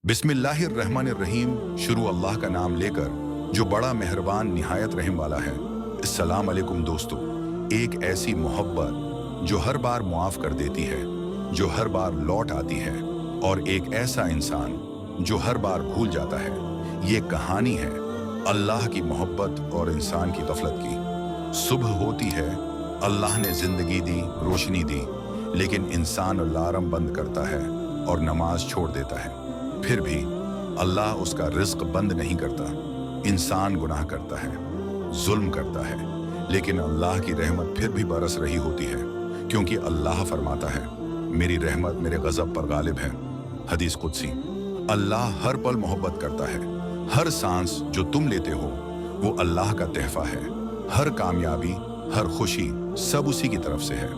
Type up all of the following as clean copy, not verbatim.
बिस्मिल्लाहिर्रहमानिर्रहीम। शुरू अल्लाह का नाम लेकर जो बड़ा मेहरबान निहायत रहम वाला है। अस्सलाम अलैकुम दोस्तों। एक ऐसी मोहब्बत जो हर बार मुआफ कर देती है, जो हर बार लौट आती है, और एक ऐसा इंसान जो हर बार भूल जाता है। ये कहानी है अल्लाह की मोहब्बत और इंसान की गफलत की। सुबह होती है, अल्लाह ने जिंदगी दी, रोशनी दी, लेकिन इंसान अलार्म बंद करता है और नमाज छोड़ देता है। फिर भी अल्लाह उसका रिज्क बंद नहीं करता। इंसान गुनाह करता है, जुल्म करता है, लेकिन अल्लाह की रहमत फिर भी बरस रही होती है, क्योंकि अल्लाह फरमाता है, मेरी रहमत मेरे गजब पर गालिब है। हदीस कुदसी। अल्लाह हर पल मोहब्बत करता है। हर सांस जो तुम लेते हो वो अल्लाह का तहफा है। हर कामयाबी, हर खुशी सब उसी की तरफ से है।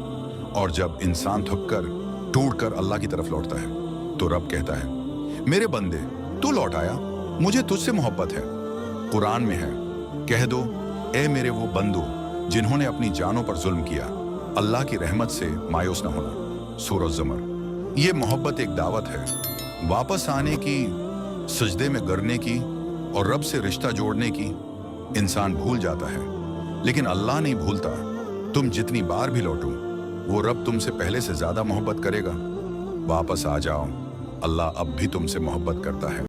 और जब इंसान थक कर टूट कर अल्लाह की तरफ लौटता है तो रब कहता है, मेरे बंदे तू लौट आया, मुझे तुझसे मोहब्बत है। कुरान में है, कह दो ए मेरे वो बंदो जिन्होंने अपनी जानों पर जुल्म किया, अल्लाह की रहमत से मायूस न होना। सूरह ज़ुमर। ये मोहब्बत एक दावत है वापस आने की, सजदे में गिरने की और रब से रिश्ता जोड़ने की। इंसान भूल जाता है, लेकिन अल्लाह नहीं भूलता। तुम जितनी बार भी लौटो, वो रब तुमसे पहले से ज्यादा मोहब्बत करेगा। वापस आ जाओ, अल्लाह अब भी तुमसे मोहब्बत करता है।